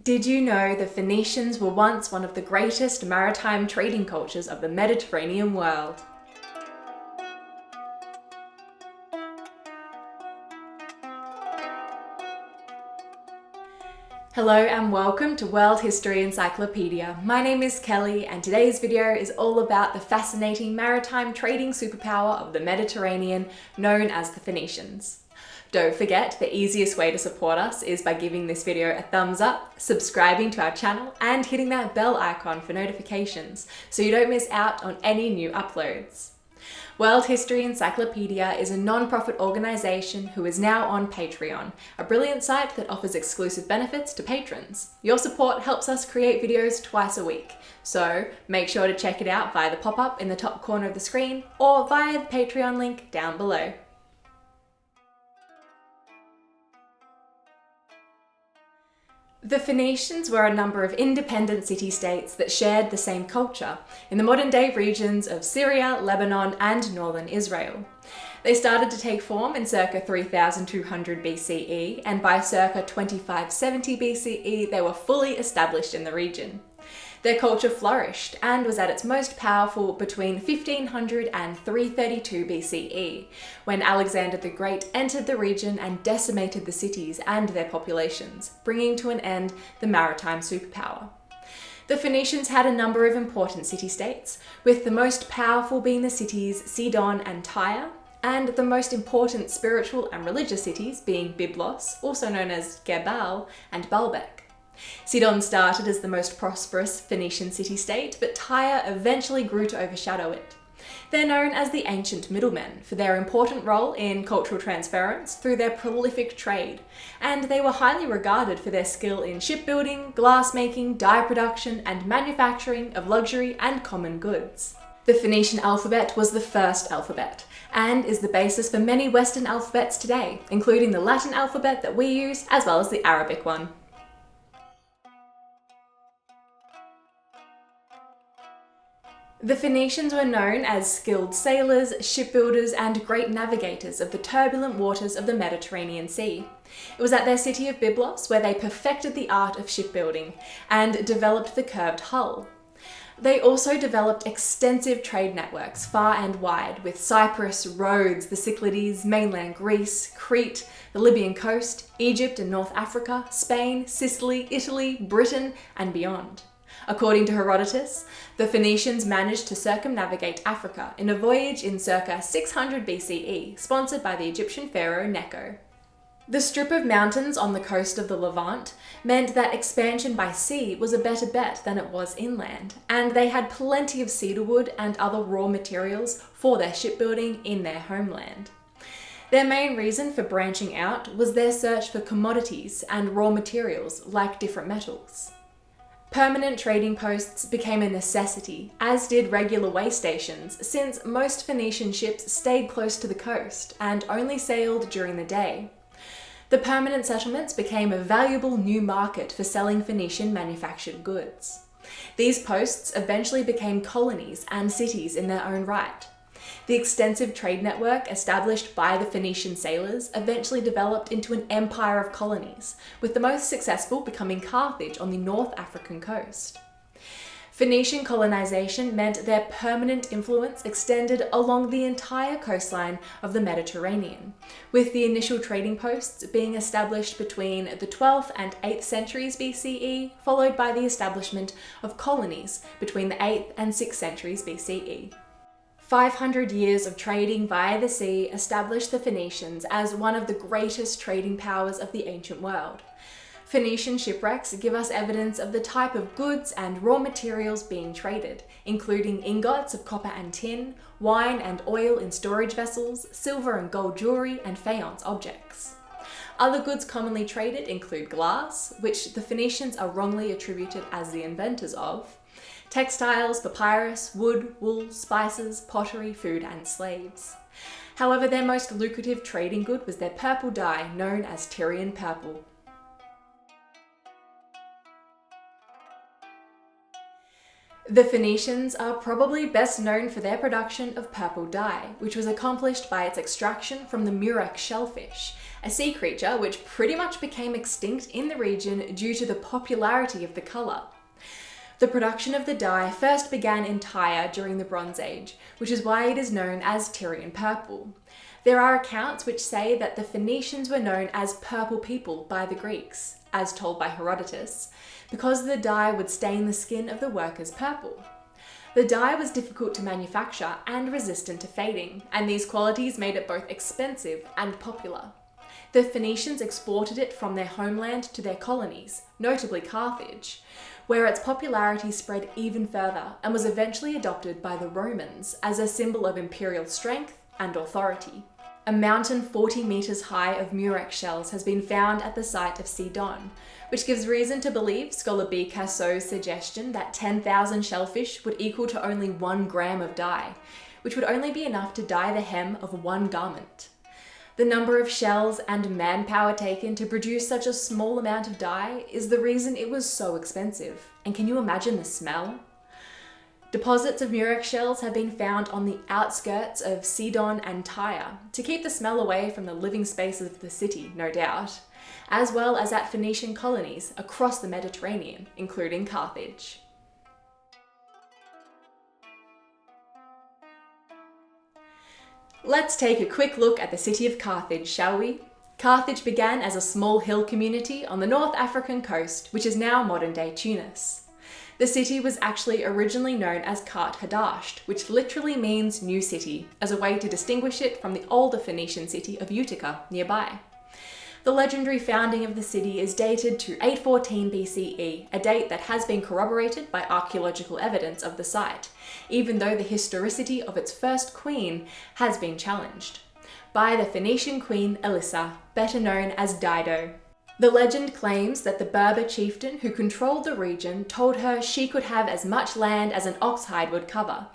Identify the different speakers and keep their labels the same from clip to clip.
Speaker 1: Did you know the Phoenicians were once one of the greatest maritime trading cultures of the Mediterranean world? Hello and welcome to World History Encyclopedia. My name is Kelly and today's video is all about the fascinating maritime trading superpower of the Mediterranean known as the Phoenicians. Don't forget, the easiest way to support us is by giving this video a thumbs up, subscribing to our channel, and hitting that bell icon for notifications so you don't miss out on any new uploads. World History Encyclopedia is a non-profit organisation who is now on Patreon, a brilliant site that offers exclusive benefits to patrons. Your support helps us create videos twice a week, so make sure to check it out via the pop-up in the top corner of the screen or via the Patreon link down below. The Phoenicians were a number of independent city-states that shared the same culture in the modern-day regions of Syria, Lebanon, and northern Israel. They started to take form in circa 3200 BCE, and by circa 2570 BCE they were fully established in the region. Their culture flourished and was at its most powerful between 1500 and 332 BCE, when Alexander the Great entered the region and decimated the cities and their populations, bringing to an end the maritime superpower. The Phoenicians had a number of important city-states, with the most powerful being the cities Sidon and Tyre, and the most important spiritual and religious cities being Byblos, also known as Gebal, and Baalbek. Sidon started as the most prosperous Phoenician city-state, but Tyre eventually grew to overshadow it. They're known as the ancient middlemen for their important role in cultural transference through their prolific trade, and they were highly regarded for their skill in shipbuilding, glassmaking, dye production, and manufacturing of luxury and common goods. The Phoenician alphabet was the first alphabet, and is the basis for many Western alphabets today, including the Latin alphabet that we use, as well as the Arabic one. The Phoenicians were known as skilled sailors, shipbuilders, and great navigators of the turbulent waters of the Mediterranean Sea. It was at their city of Byblos where they perfected the art of shipbuilding and developed the curved hull. They also developed extensive trade networks far and wide with Cyprus, Rhodes, the Cyclades, mainland Greece, Crete, the Libyan coast, Egypt and North Africa, Spain, Sicily, Italy, Britain, and beyond. According to Herodotus, the Phoenicians managed to circumnavigate Africa in a voyage in circa 600 BCE, sponsored by the Egyptian pharaoh Necho. The strip of mountains on the coast of the Levant meant that expansion by sea was a better bet than it was inland, and they had plenty of cedarwood and other raw materials for their shipbuilding in their homeland. Their main reason for branching out was their search for commodities and raw materials like different metals. Permanent trading posts became a necessity, as did regular way stations, since most Phoenician ships stayed close to the coast and only sailed during the day. The permanent settlements became a valuable new market for selling Phoenician manufactured goods. These posts eventually became colonies and cities in their own right. The extensive trade network established by the Phoenician sailors eventually developed into an empire of colonies, with the most successful becoming Carthage on the North African coast. Phoenician colonization meant their permanent influence extended along the entire coastline of the Mediterranean, with the initial trading posts being established between the 12th and 8th centuries BCE, followed by the establishment of colonies between the 8th and 6th centuries BCE. 500 years of trading via the sea established the Phoenicians as one of the greatest trading powers of the ancient world. Phoenician shipwrecks give us evidence of the type of goods and raw materials being traded, including ingots of copper and tin, wine and oil in storage vessels, silver and gold jewellery, and faience objects. Other goods commonly traded include glass, which the Phoenicians are wrongly attributed as the inventors of, textiles, papyrus, wood, wool, spices, pottery, food, and slaves. However, their most lucrative trading good was their purple dye, known as Tyrian purple. The Phoenicians are probably best known for their production of purple dye, which was accomplished by its extraction from the murex shellfish, a sea creature which pretty much became extinct in the region due to the popularity of the colour. The production of the dye first began in Tyre during the Bronze Age, which is why it is known as Tyrian purple. There are accounts which say that the Phoenicians were known as purple people by the Greeks, as told by Herodotus, because the dye would stain the skin of the workers purple. The dye was difficult to manufacture and resistant to fading, and these qualities made it both expensive and popular. The Phoenicians exported it from their homeland to their colonies, notably Carthage, where its popularity spread even further and was eventually adopted by the Romans as a symbol of imperial strength and authority. A mountain 40 metres high of murex shells has been found at the site of Sidon, which gives reason to believe scholar B. Cassot's suggestion that 10,000 shellfish would equal to only 1 gram of dye, which would only be enough to dye the hem of 1 garment. The number of shells and manpower taken to produce such a small amount of dye is the reason it was so expensive. And can you imagine the smell? Deposits of murex shells have been found on the outskirts of Sidon and Tyre, to keep the smell away from the living spaces of the city, no doubt, as well as at Phoenician colonies across the Mediterranean, including Carthage. Let's take a quick look at the city of Carthage, shall we? Carthage began as a small hill community on the North African coast, which is now modern-day Tunis. The city was actually originally known as Kart Hadasht, which literally means new city, as a way to distinguish it from the older Phoenician city of Utica nearby. The legendary founding of the city is dated to 814 BCE, a date that has been corroborated by archaeological evidence of the site, even though the historicity of its first queen has been challenged, by the Phoenician queen Elissa, better known as Dido. The legend claims that the Berber chieftain who controlled the region told her she could have as much land as an ox hide would cover.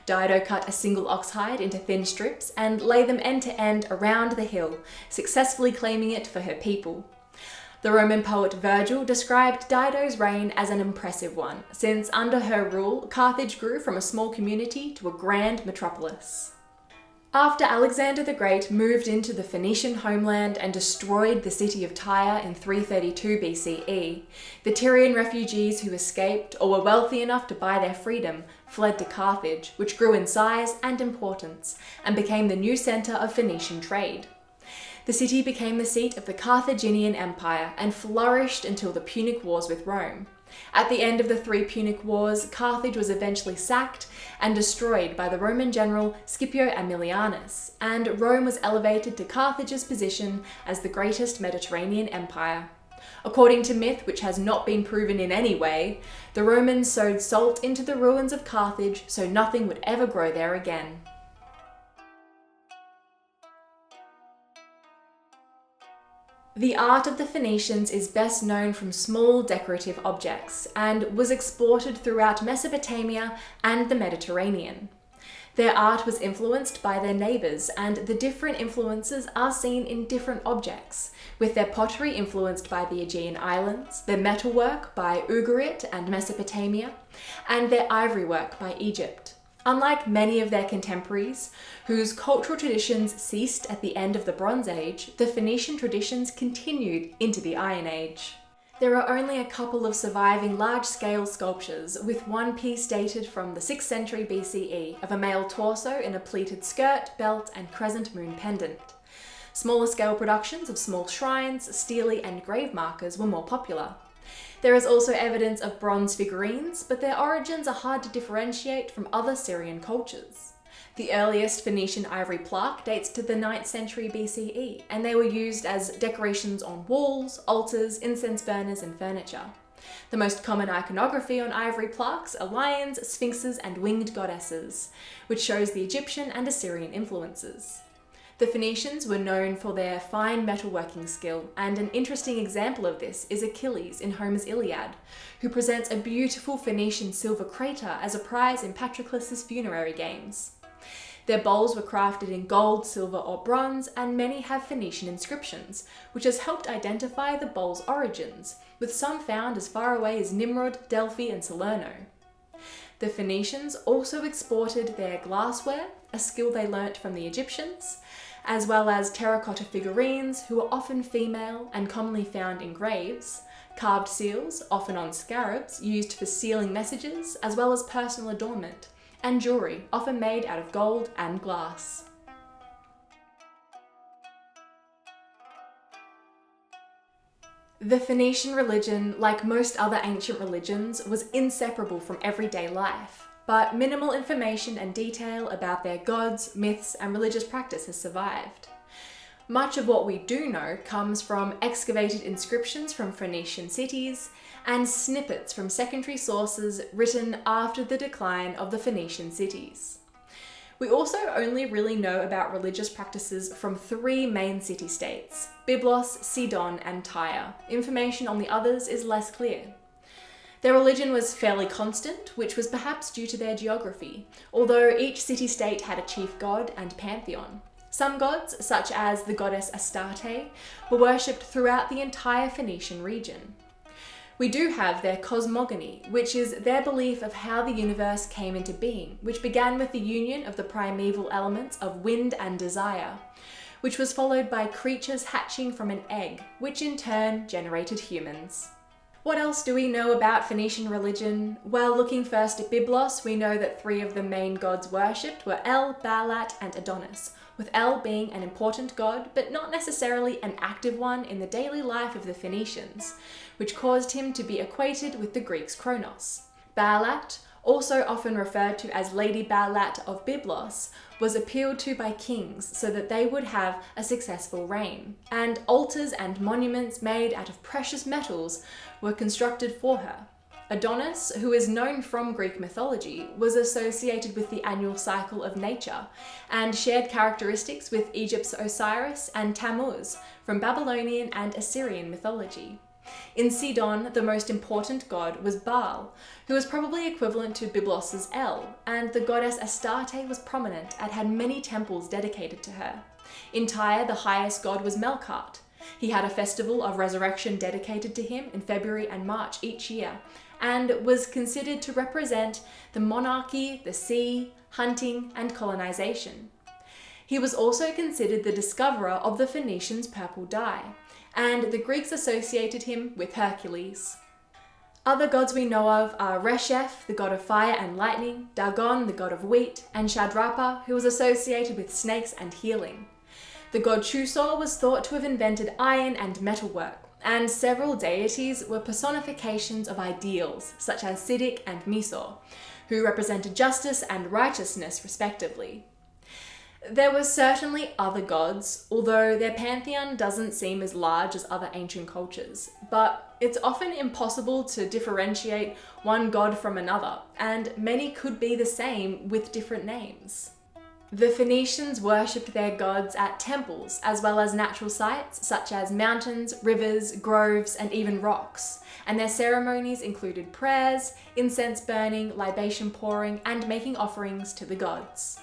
Speaker 1: Dido cut a single ox hide into thin strips and lay them end to end around the hill, successfully claiming it for her people. The Roman poet Virgil described Dido's reign as an impressive one, since under her rule, Carthage grew from a small community to a grand metropolis. After Alexander the Great moved into the Phoenician homeland and destroyed the city of Tyre in 332 BCE, the Tyrian refugees who escaped or were wealthy enough to buy their freedom fled to Carthage, which grew in size and importance and became the new centre of Phoenician trade. The city became the seat of the Carthaginian Empire and flourished until the Punic Wars with Rome. At the end of the 3 Punic Wars, Carthage was eventually sacked and destroyed by the Roman general Scipio Aemilianus, and Rome was elevated to Carthage's position as the greatest Mediterranean empire. According to myth, which has not been proven in any way, the Romans sowed salt into the ruins of Carthage so nothing would ever grow there again. The art of the Phoenicians is best known from small decorative objects and was exported throughout Mesopotamia and the Mediterranean. Their art was influenced by their neighbours, and the different influences are seen in different objects, with their pottery influenced by the Aegean Islands, their metalwork by Ugarit and Mesopotamia, and their ivory work by Egypt. Unlike many of their contemporaries, whose cultural traditions ceased at the end of the Bronze Age, the Phoenician traditions continued into the Iron Age. There are only a couple of surviving large-scale sculptures, with one piece dated from the 6th century BCE of a male torso in a pleated skirt, belt, and crescent moon pendant. Smaller scale productions of small shrines, stele, and grave markers were more popular. There is also evidence of bronze figurines, but their origins are hard to differentiate from other Syrian cultures. The earliest Phoenician ivory plaque dates to the 9th century BCE, and they were used as decorations on walls, altars, incense burners, and furniture. The most common iconography on ivory plaques are lions, sphinxes, and winged goddesses, which shows the Egyptian and Assyrian influences. The Phoenicians were known for their fine metalworking skill, and an interesting example of this is Achilles in Homer's Iliad, who presents a beautiful Phoenician silver crater as a prize in Patroclus' funerary games. Their bowls were crafted in gold, silver, or bronze, and many have Phoenician inscriptions, which has helped identify the bowl's origins, with some found as far away as Nimrud, Delphi, and Salerno. The Phoenicians also exported their glassware, a skill they learnt from the Egyptians, as well as terracotta figurines, who were often female and commonly found in graves, carved seals, often on scarabs, used for sealing messages, as well as personal adornment, and jewellery, often made out of gold and glass. The Phoenician religion, like most other ancient religions, was inseparable from everyday life, but minimal information and detail about their gods, myths, and religious practice has survived. Much of what we do know comes from excavated inscriptions from Phoenician cities and snippets from secondary sources written after the decline of the Phoenician cities. We also only really know about religious practices from 3 main city-states: Byblos, Sidon, and Tyre. Information on the others is less clear. Their religion was fairly constant, which was perhaps due to their geography, although each city-state had a chief god and pantheon. Some gods, such as the goddess Astarte, were worshipped throughout the entire Phoenician region. We do have their cosmogony, which is their belief of how the universe came into being, which began with the union of the primeval elements of wind and desire, which was followed by creatures hatching from an egg, which in turn generated humans. What else do we know about Phoenician religion? Well, looking first at Byblos, we know that 3 of the main gods worshipped were El, Baalat, and Adonis, with El being an important god, but not necessarily an active one in the daily life of the Phoenicians, which caused him to be equated with the Greeks' Kronos. Baalat, also often referred to as Lady Baalat of Byblos, was appealed to by kings so that they would have a successful reign, and altars and monuments made out of precious metals were constructed for her. Adonis, who is known from Greek mythology, was associated with the annual cycle of nature and shared characteristics with Egypt's Osiris and Tammuz from Babylonian and Assyrian mythology. In Sidon, the most important god was Baal, who was probably equivalent to Byblos's El, and the goddess Astarte was prominent and had many temples dedicated to her. In Tyre, the highest god was Melkart. He had a festival of resurrection dedicated to him in February and March each year, and was considered to represent the monarchy, the sea, hunting, and colonization. He was also considered the discoverer of the Phoenicians' purple dye, and the Greeks associated him with Hercules. Other gods we know of are Resheph, the god of fire and lightning, Dagon, the god of wheat, and Shadrapa, who was associated with snakes and healing. The god Chusor was thought to have invented iron and metalwork, and several deities were personifications of ideals, such as Siddiq and Misor, who represented justice and righteousness respectively. There were certainly other gods, although their pantheon doesn't seem as large as other ancient cultures, but it's often impossible to differentiate one god from another, and many could be the same with different names. The Phoenicians worshipped their gods at temples, as well as natural sites such as mountains, rivers, groves, and even rocks, and their ceremonies included prayers, incense burning, libation pouring, and making offerings to the gods.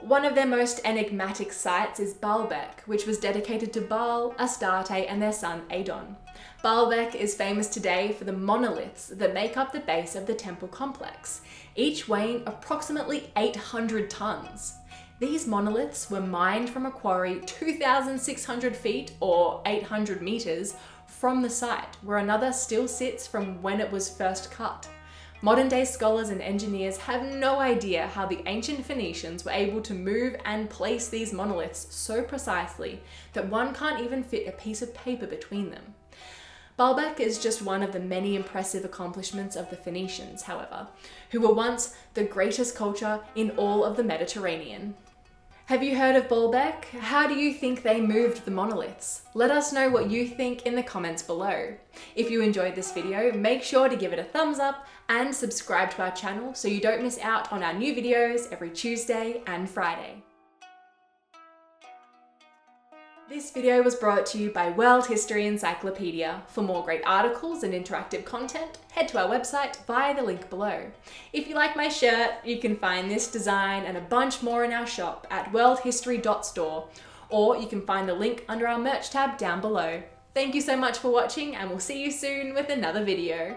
Speaker 1: One of their most enigmatic sites is Baalbek, which was dedicated to Baal, Astarte, and their son Adon. Baalbek is famous today for the monoliths that make up the base of the temple complex, each weighing approximately 800 tons. These monoliths were mined from a quarry 2,600 feet or 800 meters from the site, where another still sits from when it was first cut. Modern-day scholars and engineers have no idea how the ancient Phoenicians were able to move and place these monoliths so precisely that one can't even fit a piece of paper between them. Baalbek is just one of the many impressive accomplishments of the Phoenicians, however, who were once the greatest culture in all of the Mediterranean. Have you heard of Baalbek? How do you think they moved the monoliths? Let us know what you think in the comments below. If you enjoyed this video, make sure to give it a thumbs up and subscribe to our channel so you don't miss out on our new videos every Tuesday and Friday. This video was brought to you by World History Encyclopedia. For more great articles and interactive content, head to our website via the link below. If you like my shirt, you can find this design and a bunch more in our shop at worldhistory.store, or you can find the link under our merch tab down below. Thank you so much for watching, and we'll see you soon with another video.